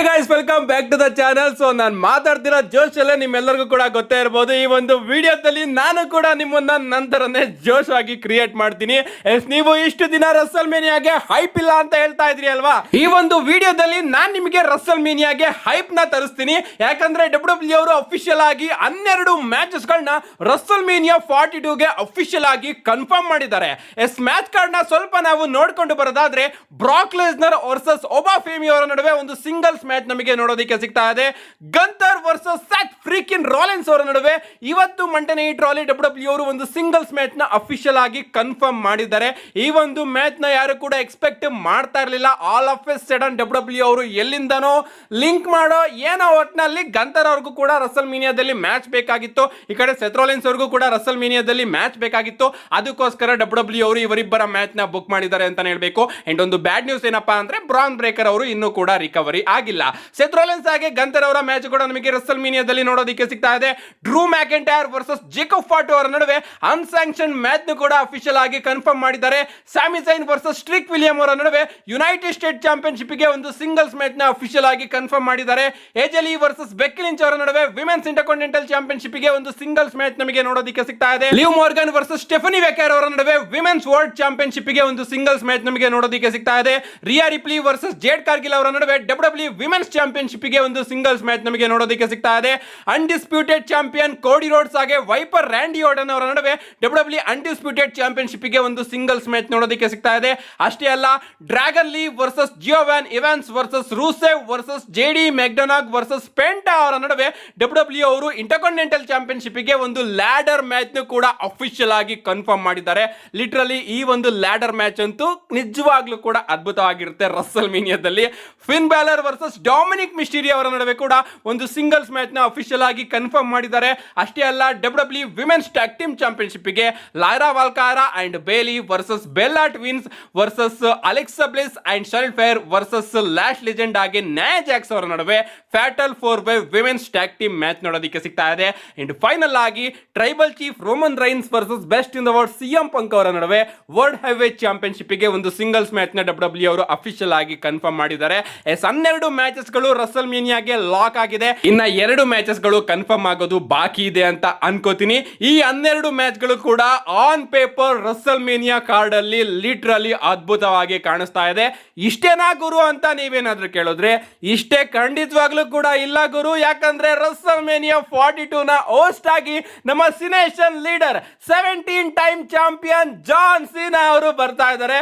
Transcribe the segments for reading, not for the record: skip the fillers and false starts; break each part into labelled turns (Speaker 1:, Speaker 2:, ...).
Speaker 1: Guys welcome back to the channel. So ನಾನು ಮಾತಾಡ್ತಿರೋ ಜೋಶ್ ಅಲ್ಲೇ ನಿಮ್ಮೆಲ್ಲರಿಗೂ ಕೂಡ ಗೊತ್ತೇ ಇರಬಹುದು. ಈ ಒಂದು ವಿಡಿಯೋದಲ್ಲಿ ನಾನು ಕೂಡ ನಿಮ್ಮನ್ನ ನಂತರನೇ ಜೋಶ್ ಆಗಿ ಕ್ರಿಯೇಟ್ ಮಾಡ್ತೀನಿ. ನೀವು ಇಷ್ಟು ದಿನ ರಸಲ್ ಮೇನಿಯಾಗೆ ಹೈಪ್ ಇಲ್ಲ ಅಂತ ಹೇಳ್ತಾ ಇದ್ರಿ ಅಲ್ವಾ, ಈ ಒಂದು ವಿಡಿಯೋದಲ್ಲಿ ನಾನು ನಿಮಗೆ ರಸಲ್ ಮೇನಿಯಾಗೆ ಹೈಪ್ ನ ತರಿಸ್ತೀನಿ. ಯಾಕಂದ್ರೆ ಡಬ್ಲ್ಯೂ ಅವರು ಅಫಿಷಿಯಲ್ ಆಗಿ 12 ಮ್ಯಾಚಸ್ ಗಳನ್ನ ರಸಲ್ ಮೇನಿಯಾ 42 ಗೆ ಅಫಿಷಿಯಲ್ ಆಗಿ ಕನ್ಫರ್ಮ್ ಮಾಡಿದ್ದಾರೆ. ಮ್ಯಾಚ್ ಕಾರ್ಡ್ ನ ಸ್ವಲ್ಪ ನಾವು ನೋಡ್ಕೊಂಡು ಬರೋದಾದ್ರೆ ಬ್ರಾಕ್ ಲೆಸ್ನರ್ ವರ್ಸಸ್ ಒಬಾ ಫೇಮಿ ಅವರ ನಡುವೆ ಒಂದು ಸಿಂಗಲ್ಸ್ ಮ್ಯಾಚ್ ನಮಗೆ ನೋಡೋದಕ್ಕೆ ಸಿಗ್ತಾ ಇದೆ. Gunther versus Seth freaking Rollins ಅವರ ನಡುವೆ ಇವತ್ತು ಮಂಡೇ ನೈಟ್ ರಾಲಿ ಡಬ್ಲ್ಯೂ ಅವರು ಒಂದು ಸಿಂಗಲ್ಸ್ ಮ್ಯಾಚ್ ನ ಅಫಿಷಿಯಲ್ ಆಗಿ ಕನ್ಫರ್ಮ್ ಮಾಡಿದ್ದಾರೆ. ಈ ಒಂದು ಮ್ಯಾಚ್ ನ ಯಾರು ಕೂಡ ಎಕ್ಸ್ಪೆಕ್ಟ್ ಮಾಡ್ತಾ ಇರಲಿಲ್ಲ. All of A sudden W ಅವರು ಎಲ್ಲಿಂದನೋ ಲಿಂಕ್ ಮಾಡೋ ಏನೋ ಒಟ್ಟಿನಲ್ಲಿ ಗಂತರ್ ಅವ್ರಿಗೂ ಕೂಡ ರಸಲ್ ಮೀನಿಯಾದಲ್ಲಿ ಮ್ಯಾಚ್ ಬೇಕಾಗಿತ್ತು, ಈ ಕಡೆ ಸೆತ್ ರಾಲಿನ್ಸ್ ಅವ್ರಿಗೂ ಕೂಡ ರಸಲ್ ಮೀನಿಯಾದಲ್ಲಿ ಮ್ಯಾಚ್ ಬೇಕಾಗಿತ್ತು. ಅದಕ್ಕೋಸ್ಕರ ಡಬ್ಲ್ಯೂ ಅವರು ಇವರಿಬ್ಬರ ಮ್ಯಾಚ್ ನ ಬುಕ್ ಮಾಡಿದ್ದಾರೆ ಅಂತ ಹೇಳ್ಬೇಕು. ಅಂಡ್ ಒಂದು ಬ್ಯಾಡ್ ನ್ಯೂಸ್ ಏನಪ್ಪಾ ಅಂದ್ರೆ ಬ್ರಾನ್ ಬ್ರೇಕರ್ ಅವರು ಇನ್ನೂ ಕೂಡ ರಿಕವರಿ ಆಗಿಲ್ಲ. ಸೆತ್ ರಾಲಿನ್ಸ್ ಹಾಗೆ ಗಂತರ್ ಅವರ ಮ್ಯಾಚ್ ಕೂಡ ನಮಗೆ ರಸಲ್ ಮೀನಿಯಾದಲ್ಲಿ ನೋಡೋದಕ್ಕೆ ಸಿಗ್ತಾ ಇದೆ. ಡ್ರೂ ಮ್ಯಾಕೆಂಟೈರ್ ವರ್ಸಸ್ ಜೇಕಬ್ ಫಾಟು ಅವರ ನಡುವೆ ಅನ್ಸ್ಯಾಂಕ್ಷನ್ ಮ್ಯಾಚ್ ನ ಕೂಡ ಅಫಿಷಿಯಲ್ ಆಗಿ ಕನ್ಫರ್ಮ್ ಮಾಡಿದ್ದಾರೆ. ಸ್ಯಾಮಿ ಝೈನ್ ವರ್ಸಸ್ ಸ್ಟ್ರಿಕ್ ವಿಲಿಯಂ ಅವರ ನಡುವೆ ಯುನೈಟೆಡ್ ಸ್ಟೇಟ್ ಚಾಂಪಿಯನ್ಶಿಪ್ ಗೆ ಒಂದು ಸಿಂಗಲ್ಸ್ ಮ್ಯಾಚ್ ನ ಅಫಿಷಿಯಲ್ ಆಗಿ ಕನ್ಫರ್ಮ್ ಮಾಡಿದ್ದಾರೆ. ಏಜಲಿ ವರ್ಸಸ್ ಬೆಕ್ಕಿ ಲಿಂಚ್ ಅವರ ನಡುವೆ ವಿಮೆನ್ಸ್ ಇಂಟರ್ಕಾಂಟಿನೆಂಟಲ್ ಚಾಂಪಿಯನ್ಶಿಪ್ ಗೆ ಒಂದು ಸಿಂಗಲ್ಸ್ ಮ್ಯಾಚ್ ನಮಗೆ ನೋಡೋದಕ್ಕೆ ಸಿಗ್ತಾ ಇದೆ. ಲಿವ್ ಮಾರ್ಗನ್ ವರ್ಸಸ್ ಸ್ಟೆಫನಿ ವೆಕರ್ ಅವರ ನಡುವೆ ವಿಮೆನ್ಸ್ ವರ್ಲ್ಡ್ ಚಾಂಪಿಯನ್ಶಿಪ್ ಗೆ ಒಂದು ಸಿಂಗಲ್ಸ್ ಮ್ಯಾಚ್ ನಮಗೆ ನೋಡೋದಕ್ಕೆ ಸಿಗ್ತಾ ಇದೆ. ರಿಯಾ ರಿಪ್ಲಿ ವರ್ಸಸ್ ಜೇಡ್ ಕಾರ್ಗಿಲ್ ಅವರ ನಡುವೆ ಡಬ್ಲ್ಯೂ ವಿಮೆನ್ಸ್ ಚಾಂಪಿಯನ್ಶಿಪ್ ಗೆ ಒಂದು ಸಿಂಗಲ್ಸ್ ಮ್ಯಾಚ್ ನಮಗೆ ನೋಡೋದಕ್ಕೆ ಸಿಗ್ತಾ ಇದೆ. ಅನ್ಡಿಸ್ಪ್ಯೂಟೆಡ್ ಚಾಂಪಿಯನ್ ಕೋಡಿ ರೋಡ್ಸ್ ಹಾಗೆ ವೈಪರ್ ರ್ಯಾಂಡಿ ಆರ್ಟನ್ ಅವರ ನಡುವೆ ಡಬ್ಲ್ಯೂ ಅನ್ಡಿಸ್ಪ್ಯೂಟೆಡ್ ಚಾಂಪಿಯನ್ಶಿಪ್ ಗೆ ಒಂದು ಸಿಂಗಲ್ಸ್ ಮ್ಯಾಚ್ ನೋಡೋದಕ್ಕೆ ಸಿಗ್ತಾ ಇದೆ. ಅಷ್ಟೇ ಅಲ್ಲ, Dragon Lee versus Je'Von Evans versus Rusev versus JD McDonagh versus Penta ಅವರ ನಡುವೆ ಡಬ್ಲ್ಯೂ ಅವರು ಇಂಟರ್ಕಾಂಟಿನೆಂಟಲ್ ಚಾಂಪಿಯನ್ಶಿಪ್ ಗೆ ಒಂದು ಲ್ಯಾಡರ್ ಮ್ಯಾಚ್ ಕೂಡ ಅಫಿಷಿಯಲ್ ಆಗಿ ಕನ್ಫರ್ಮ್ ಮಾಡಿದ್ದಾರೆ. ಲಿಟರಲಿ ಈ ಒಂದು ಲ್ಯಾಡರ್ ಮ್ಯಾಚ್ ಅಂತೂ ನಿಜವಾಗ್ಲೂ ಕೂಡ ಅದ್ಭುತವಾಗಿರುತ್ತೆ. ರಸಲ್ ಮೀನಿಯಾದಲ್ಲಿ Finn Balor versus Dominik Mysterio ಅವರ ನಡುವೆ ಕೂಡ ಒಂದು ಸಿಂಗಲ್ಸ್ ಮ್ಯಾಚ್ ನ ಅಫಿಷಿಯಲ್ ಆಗಿ ಕನ್ಫರ್ಮ್ ಮಾಡಿದ್ದಾರೆ. ಅಷ್ಟೇ ಅಲ್ಲ, W women's tag team championship ಗೆ ಲೈರಾ ವಾಲ್ಕಾರಾ ಅಂಡ್ ಬೇಲಿ versus Bella Twins versus Alexa Bliss and Charlotte Flair versus Lash Legend ಆಗಿ ನ್ಯಾ ಜಾಕ್ಸ್ ಅವರ ನಡುವೆ fatal 4-way women's tag team match ನೋಡೋದಕ್ಕೆ ಸಿಗ್ತಾ ಇದೆ. ಅಂಡ್ ಫೈನಲ್ ಆಗಿ tribal chief Roman Reigns versus best in the world CM Punk ಅವರ ನಡುವೆ world heavyweight championship ಗೆ ಒಂದು ಸಿಂಗಲ್ಸ್ ಮ್ಯಾಚ್ ನ ಡಬ್ಲ್ಯೂ ಅವರು ಅಫಿಷಿಯಲ್ ಆಗಿ ಕನ್ಫರ್ಮ್ ಮಾಡಿದ್ದಾರೆ. 12 ಮ್ಯಾಚಸ್ ಗಳು ರಸಲ್ ಮೀನಿಯಾಗೆ ಲಾಕ್ ಆಗಿದೆ. ಇನ್ನ 2 ಮ್ಯಾಚಸ್ ಗಳು ಕನ್ಫರ್ಮ್ ಆಗೋದು ಬಾಕಿ ಇದೆ ಅಂತ ಅನ್ಕೋತೀನಿ. ಈ 12 ಮ್ಯಾಚ್ ಗಳು ಕೂಡ on paper Russell mania card ಅಲ್ಲಿ ಲಿಟ್ರಲಿ ಅದ್ಭುತವಾಗಿ ಕಾಣಿಸ್ತಾ ಇದೆ. ಇಷ್ಟೇನಾ ಗುರು ಅಂತ ನೀವೇನಾದ್ರೂ ಕೇಳಿದ್ರೆ ಇಷ್ಟೇ ಖಂಡಿತವಾಗ್ಲೂ ಕೂಡ ಇಲ್ಲ ಗುರು. ಯಾಕಂದ್ರೆ ರಸಲ್ ಮೇನಿಯಾ 42 ನ ಹೋಸ್ಟ್ ಆಗಿ ನಮ್ಮ ಸಿನೇಷನ್ ಲೀಡರ್ 17 ಟೈಮ್ ಚಾಂಪಿಯನ್ ಜಾನ್ ಸೀನಾ ಅವರು ಬರ್ತಾ ಇದ್ದಾರೆ.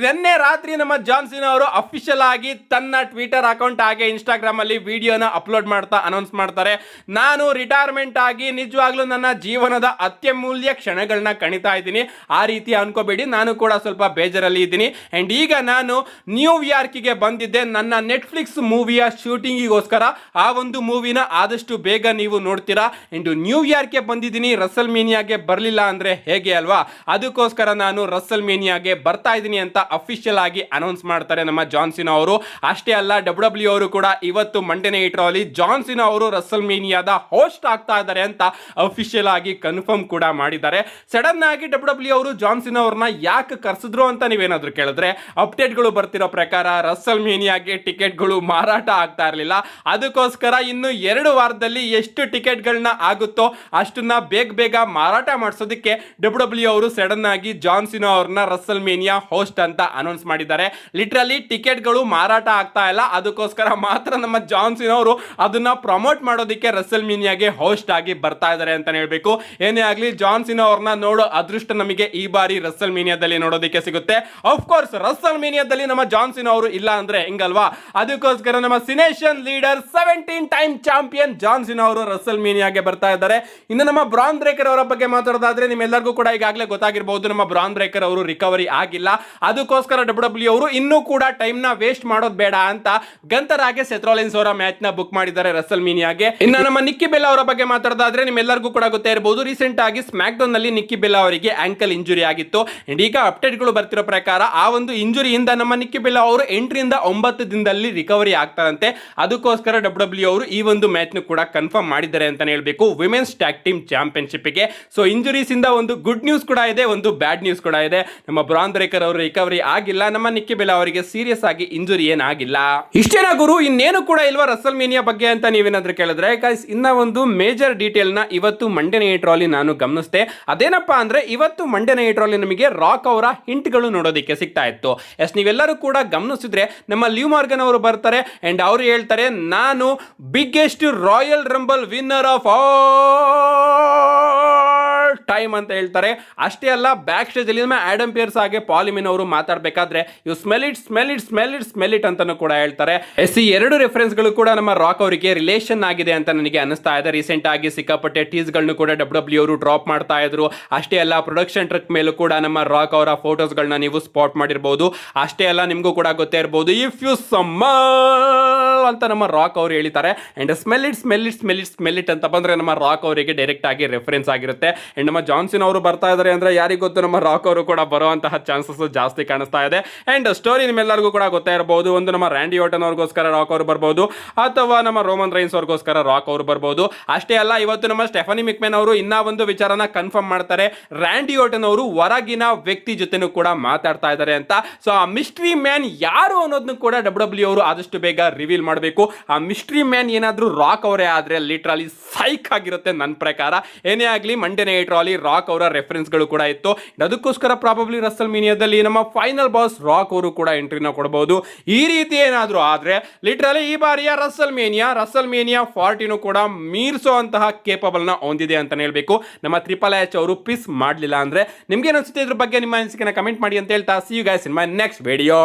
Speaker 1: ನಿನ್ನೆ ರಾತ್ರಿ ನಮ್ಮ ಜಾನ್ ಸೀನಾ ಅವರು ಅಫಿಷಿಯಲ್ ಆಗಿ ತನ್ನ ಟ್ವಿಟರ್ ಅಕೌಂಟ್ ಹಾಗೆ ಇನ್ಸ್ಟಾಗ್ರಾಮ್ ಅಲ್ಲಿ ವಿಡಿಯೋನ ಅಪ್ಲೋಡ್ ಮಾಡ್ತಾ ಅನೌನ್ಸ್ ಮಾಡ್ತಾರೆ. ನಾನು ರಿಟೈರ್ಮೆಂಟ್ ಆಗಿ ನಿಜವಾಗ್ಲೂ ನನ್ನ ಜೀವನದ ಅತ್ಯಮೂಲ್ಯ ಕ್ಷಣಗಳನ್ನ ಕಣಿತಾ ಇದ್ದೀನಿ. ಆ ರೀತಿ ಅನ್ಕೋಬೇಡಿ, ನಾನು ಕೂಡ ಸ್ವಲ್ಪ ಬೇಜಾರಲ್ಲಿ ಇದ್ದೀನಿ. ಅಂಡ್ ಈಗ ನಾನು ನ್ಯೂಯಾರ್ಕಿಗೆ ಬಂದಿದ್ದೆ ನನ್ನ ನೆಟ್ಫ್ಲಿಕ್ಸ್ ಮೂವಿಯ ಶೂಟಿಂಗಿಗೋಸ್ಕರ. ಆ ಒಂದು ಮೂವಿನ ಆದಷ್ಟು ಬೇಗ ನೀವು ನೋಡ್ತೀರಾ. ಅಂಡ್ ನ್ಯೂಯಾರ್ಕ್ಗೆ ಬಂದಿದ್ದೀನಿ, ರಸಲ್ ಮೀನಿಯಾಗೆ ಬರಲಿಲ್ಲ ಅಂದ್ರೆ ಹೇಗೆ ಅಲ್ವಾ? ಅದಕ್ಕೋಸ್ಕರ ನಾನು ರಸಲ್ ಮೀನಿಯಾಗೆ ಬರ್ತಾ ಇದ್ದೀನಿ ಅಂತ ಅಫಿಷಿಯಲ್ ಆಗಿ ಅನೌನ್ಸ್ ಮಾಡ್ತಾರೆ ನಮ್ಮ ಜಾನ್ ಸೀನಾ ಅವರು. ಅಷ್ಟೇ ಅಲ್ಲ, ಡಬ್ಲ್ಯೂ ಅವರು ಕೂಡ ಇವತ್ತು ಮಂಡೇ ನೈಟ್ ರಾಲಿ ಜಾನ್ ಸೀನಾ ಅವರು ರಸಲ್ ಮೀನಿಯಾದ ಹೋಸ್ಟ್ ಆಗ್ತಾ ಇದ್ದಾರೆ ಅಂತ ಅಫಿಷಿಯಲ್ ಆಗಿ ಕನ್ಫರ್ಮ್ ಕೂಡ ಮಾಡಿದ್ದಾರೆ. ಸಡನ್ ಆಗಿ ಡಬ್ಲ್ಯೂ ಅವರು ಜಾನ್ ಸೀನಾ ಅವ್ರನ್ನ ಯಾಕೆ ಕರೆಸಿದ್ರು ಅಂತ ನೀವೇನಾದ್ರೂ ಕೇಳಿದ್ರೆ, ಅಪ್ಡೇಟ್ಗಳು ಬರ್ತಿರೋ ಪ್ರಕಾರ ರಸಲ್ ಮೀನಿಯಾಗೆ ಟಿಕೆಟ್ಗಳು ಮಾರಾಟ ಆಗ್ತಾ ಇರಲಿಲ್ಲ. ಅದಕ್ಕೋಸ್ಕರ ಇನ್ನು 2 ವಾರದಲ್ಲಿ ಎಷ್ಟು ಟಿಕೆಟ್ಗಳನ್ನ ಆಗುತ್ತೋ ಅಷ್ಟನ್ನ ಬೇಗ ಮಾರಾಟ ಮಾಡಿಸೋದಕ್ಕೆ ಡಬ್ಲ್ಯೂ ಅವರು ಸಡನ್ ಆಗಿ ಜಾನ್ ಸೀನಾ ಅವ್ರನ್ನ ರಸಲ್ ಮೇನಿಯಾ ಹೋಸ್ಟ್ ಅಂತ ಅನೌನ್ಸ್ ಮಾಡಿದ್ದಾರೆ. ಲಿಟರಲಿ ಟಿಕೆಟ್ಗಳು ಮಾರಾಟ ಆಗ್ತಾ ಇಲ್ಲ. ಅದಕ್ಕೋಸ್ಕರ ಮಾತ್ರ ನಮ್ಮ ಜಾನ್ ಸೀನಾ ಅವರು ಅದನ್ನ ಪ್ರಮೋಟ್ ಮಾಡೋದಕ್ಕೆ ರಸಲ್ ಮೀನಿಯಾಗೆ ಹೋಸ್ಟ್ ಆಗಿ ಬರ್ತಾ ಇದ್ದಾರೆ ಅಂತ ಹೇಳ್ಬೇಕು. ಏನೇ ಆಗ್ಲಿ, ಜಾನ್ ಸೀನಾ ಅವ್ರನ್ನ ನೋಡೋ ಅದೃಷ್ಟ ನಮಗೆ ಈ ಬಾರಿ ರಸಲ್ ಮೀನಿಯಾದಲ್ಲಿ ನೋಡೋದಕ್ಕೆ ಸಿಗುತ್ತೆ. ಆಫ್ ಕೋರ್ಸ್ ರಸಲ್ ಮೀನಿಯಾದಲ್ಲಿ ನಮ್ಮ ಜಾನ್ ಸೀನಾ ಅವರು ಇಲ್ಲ ಅಂದ್ರೆ ಹಿಂಗಲ್ವಾ? ಅದಕ್ಕೋಸ್ಕರ ನಮ್ಮ ಸಿನೇಷನ್ ಲೀಡರ್ 17 ಟೈಮ್ ಚಾಂಪಿಯನ್ ಜಾನ್ ಸೀನಾ ಅವರು ರಸಲ್ ಮೀನಿಯಾಗೆ ಬರ್ತಾ ಇದ್ದಾರೆ. ಇನ್ನು ನಮ್ಮ ಬ್ರಾನ್ ಬ್ರೇಕರ್ ಅವರ ಬಗ್ಗೆ ಮಾತಾಡೋದಾದ್ರೆ ನಿಮ್ಮೆಲ್ಲರಿಗೂ ಕೂಡ ಈಗಾಗಲೇ ಗೊತ್ತಾಗಿರಬಹುದು, ನಮ್ಮ ಬ್ರಾನ್ ಬ್ರೇಕರ್ ಅವರು ರಿಕವರಿ ಆಗಿಲ್ಲ. ಅದಕ್ಕೋಸ್ಕರ ಡಬ್ಲ್ಯೂ ಅವರು ಇನ್ನೂ ಕೂಡ ಟೈಮ್ ನ ವೇಸ್ಟ್ ಮಾಡೋದು ಬೇಡ ಅಂತ ಗಂತರ್ ಹಾಗೆ ಸೆತ್ ರಾಲಿನ್ಸ್ ಅವರ ಮ್ಯಾಚ್ ನ ಬುಕ್ ಮಾಡಿದ್ದಾರೆ ರಸಲ್ ಮೀನಿಯಾಗೆ. ಇನ್ನು ನಮ್ಮ ನಿಕ್ಕಿ ಬೆಲ್ಲಾ ಅವರ ಬಗ್ಗೆ ಮಾತಾಡೋದಾದ್ರೆ ನಿಮ್ಮೆಲ್ಲರಿಗೂ ಕೂಡ ಗೊತ್ತೇ ಇರಬಹುದು, ರೀಸೆಂಟ್ ಆಗಿ ಸ್ಮ್ಯಾಕ್ ಡೌನ್ ನಲ್ಲಿ ನಿಕ್ಕಿ ಬೆಲ್ಲಾ ಅವರಿಗೆ ಆಂಕಲ್ ಇಂಜುರಿ ಆಗಿತ್ತು. ಈಗ ಅಪ್ಡೇಟ್ ಗಳು ಬರ್ತಿರೋ ಪ್ರಕಾರ ಆ ಒಂದು ಇಂಜುರಿಯಿಂದ ನಮ್ಮ ನಿಕ್ಕಿ ಬೆಲ್ಲಾ ಅವರು 8 ರಿಂದ 9 ದಿನದಲ್ಲಿ ರಿಕವರಿ ಆಗ್ತಾರಂತೆ. ಅದಕ್ಕೋಸ್ಕರ ಡಬ್ಲ್ಯೂ ಅವರು ಈ ಒಂದು ಮ್ಯಾಚ್ ನ ಕೂಡ ಕನ್ಫರ್ಮ್ ಮಾಡಿದ್ದಾರೆ ಅಂತ ಹೇಳ್ಬೇಕು ವಿಮೆನ್ಸ್ ಟ್ಯಾಗ್ ಟೀಮ್ ಚಾಂಪಿಯನ್ಶಿಪ್ ಗೆ. ಸೊ ಇಂಜುರೀಸ್ ಇಂದ ಒಂದು ಗುಡ್ ನ್ಯೂಸ್ ಕೂಡ ಇದೆ, ಒಂದು ಬ್ಯಾಡ್ ನ್ಯೂಸ್ ಕೂಡ ಇದೆ. ನಮ್ಮ ಬ್ರಾನ್ ಬ್ರೇಕರ್ ಅವರು ರಿಕವರಿ ಆಗಿಲ್ಲ, ನಮ್ಮ ನಿಕ್ಕಿ ಬೆಲ್ಲಾ ಅವರಿಗೆ ಸೀರಿಯಸ್ ಆಗಿ ಇಂಜುರಿ ಏನಾಗಿಲ್ಲ. ಇಷ್ಟೇನಾ ಗುರು ಇನ್ನೇನು ಕೂಡ ಇಲ್ವಾ ರಸಲ್ ಮೇನಿಯಾ ಬಗ್ಗೆ ಅಂತ ನೀವೇನಾದ್ರೂ ಕೇಳಿದ್ರೆ ಗೈಸ್ ಇನ್ನ ಒಂದು ಮೇಜರ್ ಡೀಟೇಲ್ ನ ಇವತ್ತು ಮಂಡೇ ನೈಟ್ ರಾಲಿ ನಾನು ಗಮನಿಸಿದೆ. ಅದೇನಪ್ಪಾ ಅಂದ್ರೆ ಇವತ್ತು ಮಂಡೇ ನೈಟ್ ರಾಲಿ ನಮಗೆ ರಾಕ್ ಅವರ ಹಿಂಟ್ಗಳು ನೋಡೋದಕ್ಕೆ ಸಿಗ್ತಾ ಇತ್ತು. ಎಸ್ ನೀವೆಲ್ಲರೂ ಕೂಡ ಗಮನಿಸಿದ್ರೆ ನಮ್ಮ ಲಿವ್ ಮಾರ್ಗನ್ ಅವರು ಬರ್ತಾರೆ ಅಂಡ್ ಅವರು ಹೇಳ್ತಾರೆ ನಾನು biggest Royal Rumble winner of all time ಅಂತ ಹೇಳ್ತಾರೆ. ಅಷ್ಟೇ ಅಲ್ಲ ಬ್ಯಾಕ್ ಸ್ಟೇಜ್ ಅಲ್ಲಿ ಆಡಮ್ ಪಿಯರ್ಸ್ ಹಾಗೆ ಪಾಲಿಮಿನ್ ಅವರು ಮಾತಾಡಬೇಕಾದ್ರೆ you smell it smell it smell it smell it ಅಂತಾನು ಕೂಡ ಹೇಳ್ತಾರೆ. ಎಸ್ ಈ ಎರಡು ರೆಫರೆನ್ಸ್ ಗಳು ಕೂಡ ನಮ್ಮ ರಾಕ್ ಅವರಿಗೆ ರಿಲೇಷನ್ ಆಗಿದೆ ಅಂತ ನನಗೆ ಅನಿಸ್ತಾ ಇದೆ. ರೀಸೆಂಟ್ ಆಗಿ ಸಿಕ್ಕಾಪಟ್ಟೆ ಟೀಸ್ ಗಳನ್ನು ಕೂಡ ಡಬ್ಲ್ಯೂ ಅವರು ಡ್ರಾಪ್ ಮಾಡ್ತಾ ಇದ್ರು. ಅಷ್ಟೇ ಅಲ್ಲ ಪ್ರೊಡಕ್ಷನ್ ಟ್ರಕ್ ಮೇಲೂ ಕೂಡ ನಮ್ಮ ರಾಕ್ ಅವರ ಫೋಟೋಸ್ ಗಳನ್ನ ನೀವು ಸ್ಪಾಟ್ ಮಾಡಿರಬಹುದು. ಅಷ್ಟೇ ಅಲ್ಲ ನಿಮಗೂ ಕೂಡ ಗೊತ್ತೇ ಇರಬಹುದು ಇಫ್ ಯು ಸ್ಮೆಲ್ ಅಂತ ನಮ್ಮ ರಾಕ್ ಅವರು ಹೇಳಿದ್ದಾರೆ and smell it smell it smell it smell it ಅಂತ ಬಂದ್ರೆ ನಮ್ಮ ರಾಕ್ ಅವರಿಗೆ ಡೈರೆಕ್ಟ್ ಆಗಿ ರೆಫರೆನ್ಸ್ ಆಗಿರುತ್ತೆ. ಅಂಡ್ ನಮ್ಮ ಜಾನ್ಸನ್ ಅವರು ಬರ್ತಾ ಇದ್ದಾರೆ ಅಂದ್ರೆ ಯಾರಿಗೂ ಗೊತ್ತು ನಮ್ಮ ರಾಕ್ ಅವರು ಕೂಡ ಬರುವಂತಹ ಚಾನ್ಸಸ್ ಜಾಸ್ತಿ ಕಾಣಿಸ್ತಾ ಇದೆ. ಅಂಡ್ ಸ್ಟೋರಿ ನಿಮ್ಮೆಲ್ಲರಿಗೂ ಕೂಡ ಗೊತ್ತೇ ಇರಬಹುದು. ಒಂದು ನಮ್ಮ ರ್ಯಾಂಡಿ ಓಟನ್ ಅವ್ರಿಗೋಸ್ಕರ ರಾಕ್ ಅವರು ಬರ್ಬೋದು ಅಥವಾ ನಮ್ಮ ರೋಮನ್ ರೈನ್ಸ್ ಅವ್ರಿಗೋಸ್ಕರ ರಾಕ್ ಅವರು ಬರ್ಬೋದು. ಅಷ್ಟೇ ಅಲ್ಲ ಇವತ್ತು ನಮ್ಮ ಸ್ಟೆಫನಿ ಮಿಕ್ಮೆನ್ ಅವರು ಇನ್ನ ಒಂದು ವಿಚಾರನ ಕನ್ಫರ್ಮ್ ಮಾಡ್ತಾರೆ. ರ್ಯಾಂಡಿ ಓಟನ್ ಅವರು ಹೊರಗಿನ ವ್ಯಕ್ತಿ ಜೊತೆನೂ ಕೂಡ ಮಾತಾಡ್ತಾ ಇದ್ದಾರೆ ಅಂತ. ಸೊ ಆ ಮಿಸ್ಟ್ರಿ ಮ್ಯಾನ್ ಯಾರು ಅನ್ನೋದನ್ನು ಕೂಡ ಡಬ್ಲ್ಯೂ ಅವರು ಆದಷ್ಟು ಬೇಗ ರಿವೀಲ್ ಮಾಡಬೇಕು. ಆ ಮಿಸ್ಟ್ರಿ ಮ್ಯಾನ್ ಏನಾದ್ರೂ ರಾಕ್ ಅವರೇ ಆದ್ರೆ ಲಿಟ್ರಲಿ ಸೈಕ್ ಆಗಿರುತ್ತೆ ನನ್ನ ಪ್ರಕಾರ. ಏನೇ ಆಗಲಿ ಮಂಡೇ ನೈಟ್ ರಾಲಿ ರಾಕ್ ಅವರ ರೆಫರೆನ್ಸ್ ಗಳು ಕೂಡ ಇತ್ತು. ಅದಕ್ಕೋಸ್ಕರ ಪ್ರಾಬಬ್ಲಿ ರಸಲ್ ಮೀನಿಯಾದಲ್ಲಿ ನಮ್ಮ ಫೈನಲ್ ಬಾಸ್ ರಾಕ್ ಅವರು ಕೂಡ ಎಂಟ್ರಿನ ಕೊಡಬಹುದು. ಈ ರೀತಿ ಏನಾದರೂ ಆದ್ರೆ ಲಿಟ್ರಲಿ ಈ ಬಾರಿಯ ರಸಲ್ ಮೇನಿಯಾ 40 ಕೂಡ ಮೀರಿಸೋ ಅಂತಹ ಕೇಪಬಲ್ ನ ಹೊಂದಿದೆ ಅಂತ ಹೇಳ್ಬೇಕು. ನಮ್ಮ ಟ್ರಿಪಲ್ ಎಚ್ ಅವರು ಪಿಸ್ ಮಾಡಲಿಲ್ಲ ಅಂದ್ರೆ ನಿಮ್ಗೆ ಅನಿಸುತ್ತೆ ಇದ್ರ ಬಗ್ಗೆ ನಿಮ್ಮ ಅನಿಸಿಕೆನ ಕಮೆಂಟ್ ಮಾಡಿ ಅಂತ ಹೇಳ್ತಾ see you guys in my next video.